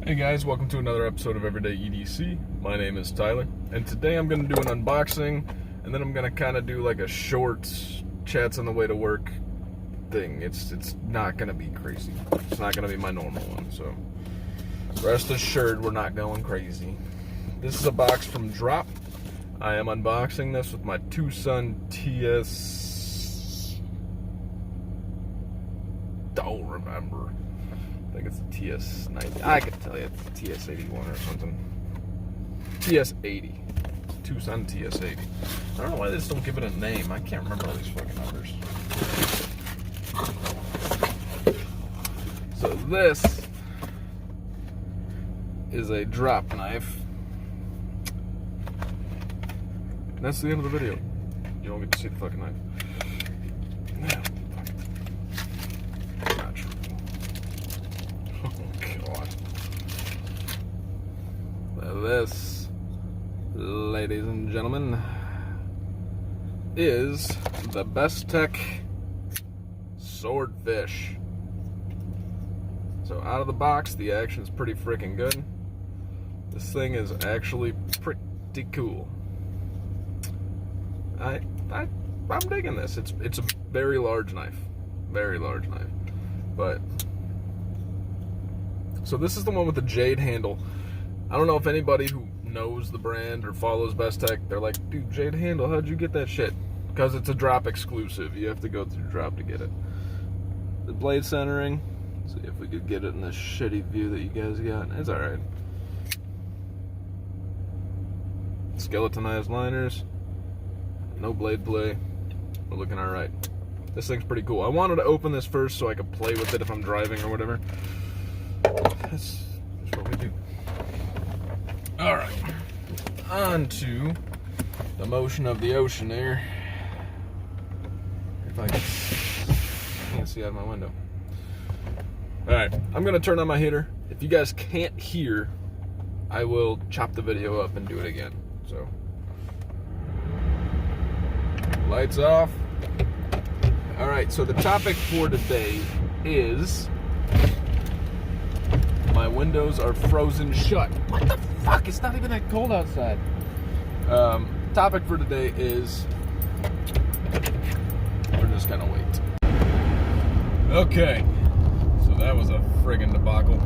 Hey guys, welcome to another episode of Everyday EDC. My name is Tyler, and today I'm going to do an unboxing, and then I'm going to kind of do like a short chats on the way to work thing. It's not going to be crazy. It's not going to be my normal one, so rest assured we're not going crazy. This is a box from Drop. I am unboxing this with my Tucson TS... Don't remember. I think it's the TS90. I can tell you it's the TS81 or something. TS80. Tucson TS80. I don't know why they just don't give it a name. I can't remember all these fucking numbers. So this is a drop knife. And that's the end of the video. You don't get to see the fucking knife. Man, fuck it. Not true. Oh god. This, ladies and gentlemen, is the Bestech Swordfish. So out of the box, the action is pretty freaking good. This thing is actually pretty cool. I'm digging this. It's a very large knife. Very large knife. But so this is the one with the jade handle. I don't know if anybody who knows the brand or follows Bestech, they're like, dude, jade handle, how'd you get that shit? Because it's a Drop exclusive. You have to go through Drop to get it. The blade centering, let's see if we could get it in this shitty view that you guys got. It's alright. Skeletonized liners. No blade play. We're looking alright. This thing's pretty cool. I wanted to open this first so I could play with it if I'm driving or whatever. That's what we do. Alright. On to the motion of the ocean there. If I can't see out of my window. Alright. I'm going to turn on my heater. If you guys can't hear, I will chop the video up and do it again. So, lights off. Alright, so the topic for today is my windows are frozen shut. What the fuck? It's not even that cold outside. Topic for today is we're just gonna wait. Okay, so that was a friggin' debacle.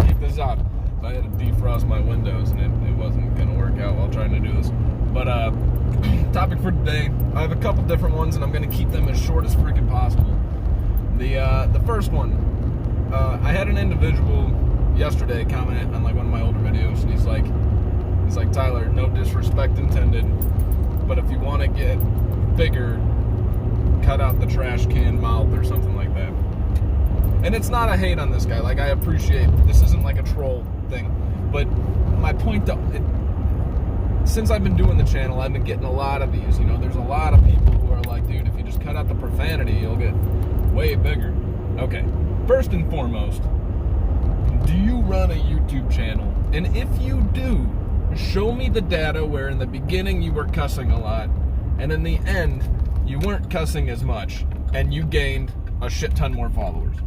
Keep this up. I had to defrost my windows and it wasn't gonna work out while trying to do this. But topic for today, I have a couple different ones and I'm gonna keep them as short as freaking possible. The first one, I had an individual yesterday comment on like one of my older videos, and he's like, Tyler, no disrespect intended, but if you want to get bigger, cut out the trash can mouth or something like that. And it's not a hate on this guy. Like, I appreciate this isn't like a troll thing, but my point though, since I've been doing the channel, I've been getting a lot of these. You know, there's a lot of people who are like, dude, if you just cut out the profanity, you'll get way bigger. Okay, first and foremost, do you run a YouTube channel? And if you do, show me the data where in the beginning you were cussing a lot, and in the end, you weren't cussing as much, and you gained a shit ton more followers.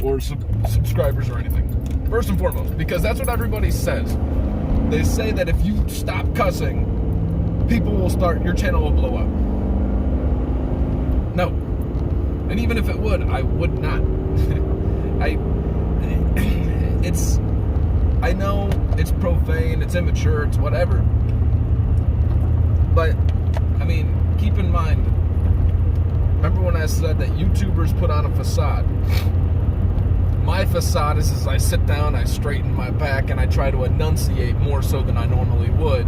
Or subscribers or anything. First and foremost, because that's what everybody says. They say that if you stop cussing, people will start, your channel will blow up. No. And even if it would, I would not. I know it's profane, it's immature, it's whatever. But, I mean, keep in mind, remember when I said that YouTubers put on a facade? My facade is I sit down, I straighten my back, and I try to enunciate more so than I normally would.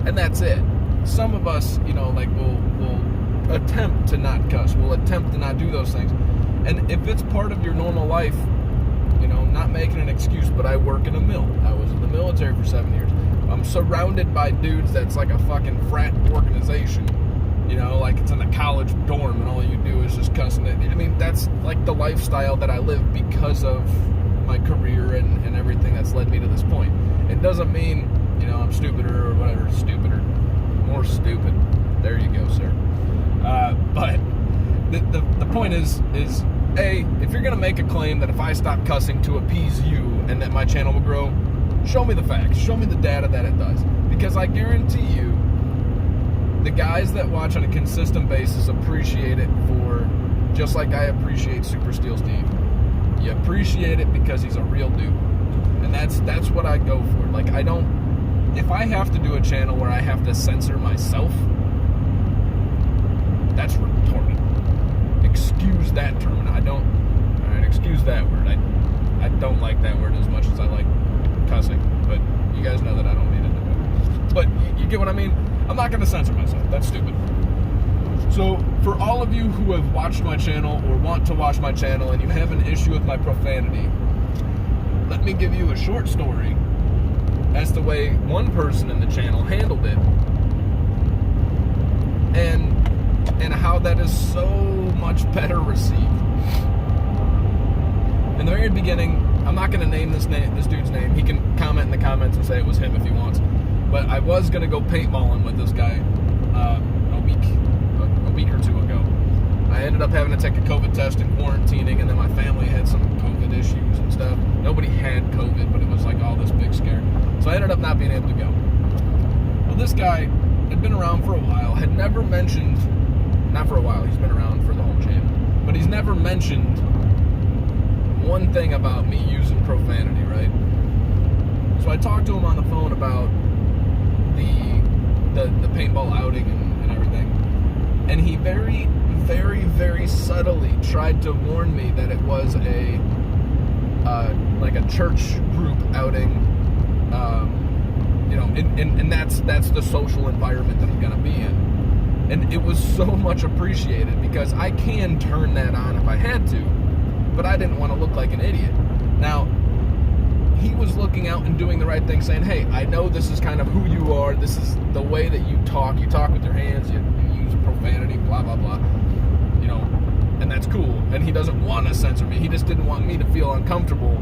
And that's it. Some of us, you know, like, will attempt to not cuss, will attempt to not do those things. And if it's part of your normal life, you know, not making an excuse, but I work in a mill. I was in the military for 7 years. I'm surrounded by dudes that's like a fucking frat organization. You know, like it's in a college dorm and all you do is just cussing it. I mean, that's like the lifestyle that I live because of my career and everything that's led me to this point. It doesn't mean, you know, I'm stupider or whatever, stupider. More stupid. There you go, sir. But the point is if you're gonna make a claim that if I stop cussing to appease you and that my channel will grow, show me the facts, show me the data that it does. Because I guarantee you, the guys that watch on a consistent basis appreciate it for, just like I appreciate Super Steel Steve. You appreciate it because he's a real dude. And that's what I go for. Like, I don't, if I have to do a channel where I have to censor myself, that's retarded. Excuse that term. Excuse that word. I don't like that word as much as I like cussing, but you guys know that I don't mean it that way. But you get what I mean? I'm not going to censor myself. That's stupid. So, for all of you who have watched my channel or want to watch my channel and you have an issue with my profanity, let me give you a short story as the way one person in the channel handled it and how that is so much better received. In the very beginning, I'm not going to name this dude's name. He can comment in the comments and say it was him if he wants. But I was going to go paintballing with this guy a week or two ago. I ended up having to take a COVID test and quarantining, and then my family had some COVID issues and stuff. Nobody had COVID, but it was like all this big scare. So I ended up not being able to go. Well, this guy had been around for a while, had never mentioned, not for a while, he's been around for the whole channel, but he's never mentioned one thing about me using profanity, right? So I talked to him on the phone about the paintball outing and everything, and he very, very, very subtly tried to warn me that it was like a church group outing, and that's the social environment that I'm gonna be in. And it was so much appreciated because I can turn that on if I had to, but I didn't want to look like an idiot. Now, he was looking out and doing the right thing, saying, hey, I know this is kind of who you are, this is the way that you talk with your hands, you use profanity, blah, blah, blah, and that's cool. And he doesn't want to censor me, he just didn't want me to feel uncomfortable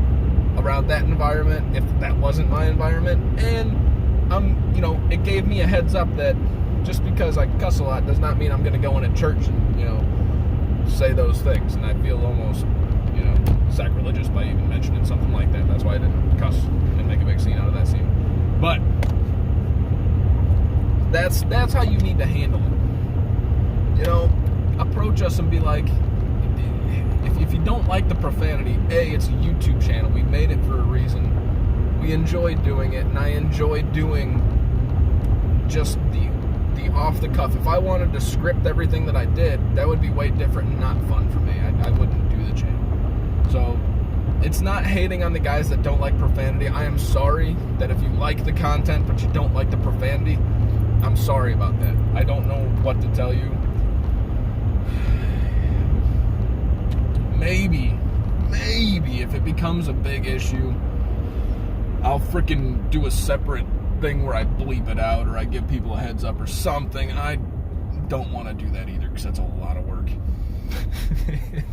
around that environment if that wasn't my environment. And, it gave me a heads up that just because I cuss a lot does not mean I'm going to go in a church and, say those things. And I feel almost, sacrilegious by even mentioning something like that. That's why I didn't cuss and make a big scene out of that scene. But that's how you need to handle it. Approach us and be like, if you don't like the profanity, it's a YouTube channel. We made it for a reason. We enjoy doing it, and I enjoy doing just the off the cuff. If I wanted to script everything that I did, that would be way different and not fun for me. I wouldn't do the channel. So it's not hating on the guys that don't like profanity. I am sorry that if you like the content but you don't like the profanity, I'm sorry about that. I don't know what to tell you. Maybe if it becomes a big issue, I'll freaking do a separate thing where I bleep it out or I give people a heads up or something. I don't want to do that either because that's a lot of work.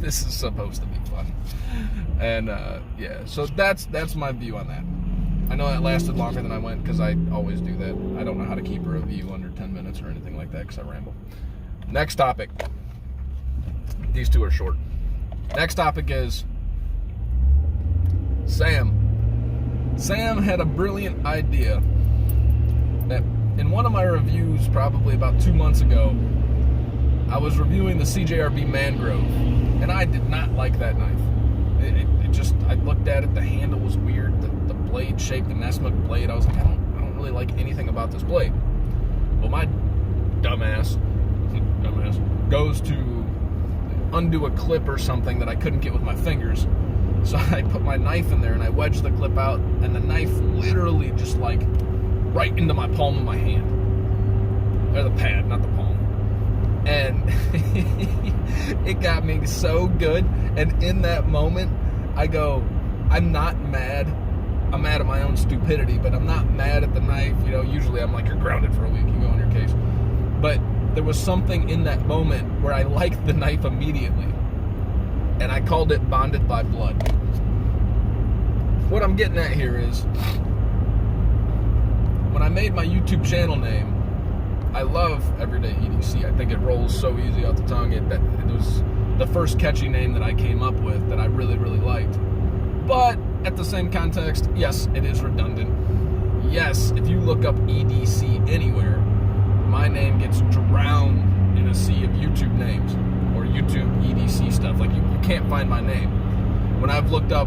This is supposed to be fun. And so that's my view on that. I know that lasted longer than I went because I always do that. I don't know how to keep a review under 10 minutes or anything like that because I ramble. Next topic. These two are short. Next topic is Sam. Sam had a brilliant idea that in one of my reviews probably about 2 months ago, I was reviewing the CJRB Mangrove, and I did not like that knife. It just, I looked at it, the handle was weird, the blade shape, the Nesmith blade, I was like, I don't really like anything about this blade. Well, my dumbass goes to undo a clip or something that I couldn't get with my fingers. So I put my knife in there and I wedged the clip out, and the knife literally just like right into my palm of my hand. Or the pad, not the palm. And it got me so good. And in that moment, I go, I'm not mad. I'm mad at my own stupidity, but I'm not mad at the knife. Usually I'm like, you're grounded for a week, you go on your case. But there was something in that moment where I liked the knife immediately. And I called it Bonded by Blood. What I'm getting at here is, when I made my YouTube channel name, I love Everyday EDC. I think it rolls so easy off the tongue. It was the first catchy name that I came up with that I really, really liked. But at the same context, yes, it is redundant. Yes, if you look up EDC anywhere, my name gets drowned in a sea of YouTube names or YouTube EDC stuff. Like, you can't find my name. When I've looked up,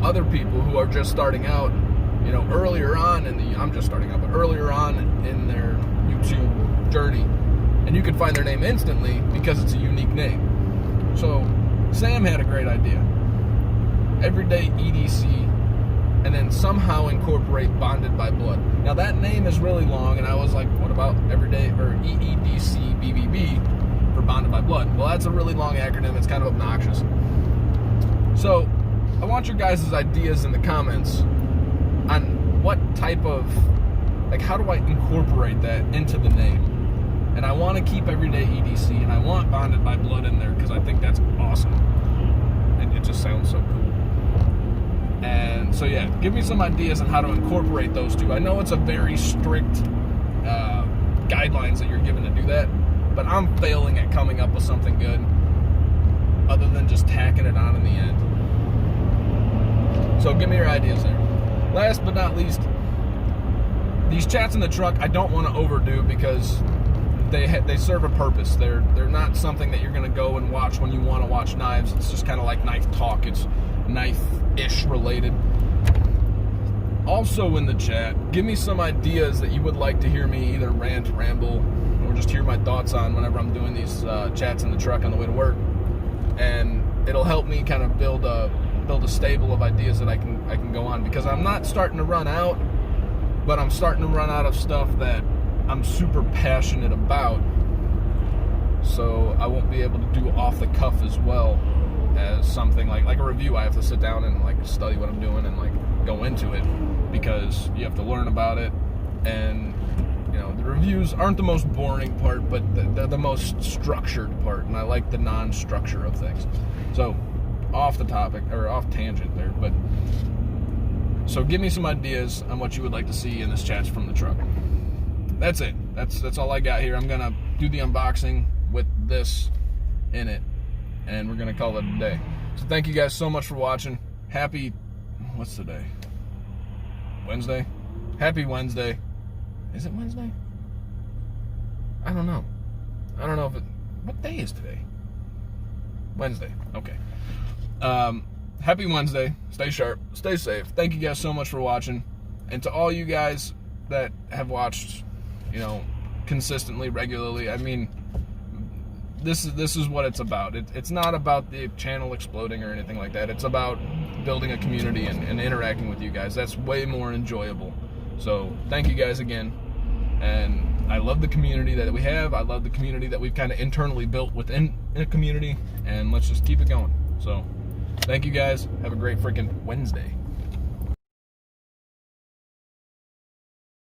other people who are just starting out, earlier on I'm just starting out, but earlier on in their YouTube journey, and you can find their name instantly because it's a unique name. So Sam had a great idea. Everyday EDC, and then somehow incorporate Bonded by Blood. Now that name is really long, and I was like, what about Everyday or EEDC BBB for Bonded by Blood? Well, that's a really long acronym. It's kind of obnoxious. So I want your guys' ideas in the comments on what type of, how do I incorporate that into the name? And I want to keep Everyday EDC, and I want Bonded by Blood in there because I think that's awesome. And it just sounds so cool. And so, yeah, give me some ideas on how to incorporate those two. I know it's a very strict guidelines that you're given to do that, but I'm failing at coming up with something good other than just tacking it on in the end. So give me your ideas there. Last but not least, these chats in the truck I don't want to overdo because they serve a purpose. They're not something that you're going to go and watch when you want to watch knives. It's just kind of like knife talk. It's knife-ish related. Also in the chat, give me some ideas that you would like to hear me either rant, ramble, or just hear my thoughts on whenever I'm doing these chats in the truck on the way to work. And it'll help me kind of build a stable of ideas that I can go on, because I'm not starting to run out, but I'm starting to run out of stuff that I'm super passionate about, so I won't be able to do off the cuff as well as something like a review. I have to sit down and study what I'm doing and go into it, because you have to learn about it. And the reviews aren't the most boring part, but they're the most structured part, and I like the non-structure of things. So off the topic, or off tangent there, but so give me some ideas on what you would like to see in this chats from the truck. That's it. That's all I got here. I'm gonna do the unboxing with this in it, and we're gonna call it a day. So thank you guys so much for watching. What's the day? Wednesday? Happy Wednesday. Is it Wednesday? I don't know. What day is today? Wednesday. Okay. Happy Wednesday. Stay sharp. Stay safe. Thank you guys so much for watching. And to all you guys that have watched, consistently, regularly, I mean, this is what it's about. It's not about the channel exploding or anything like that. It's about building a community and interacting with you guys. That's way more enjoyable. So thank you guys again. And I love the community that we have. I love the community that we've kind of internally built within a community. And let's just keep it going. So thank you guys. Have a great freaking Wednesday.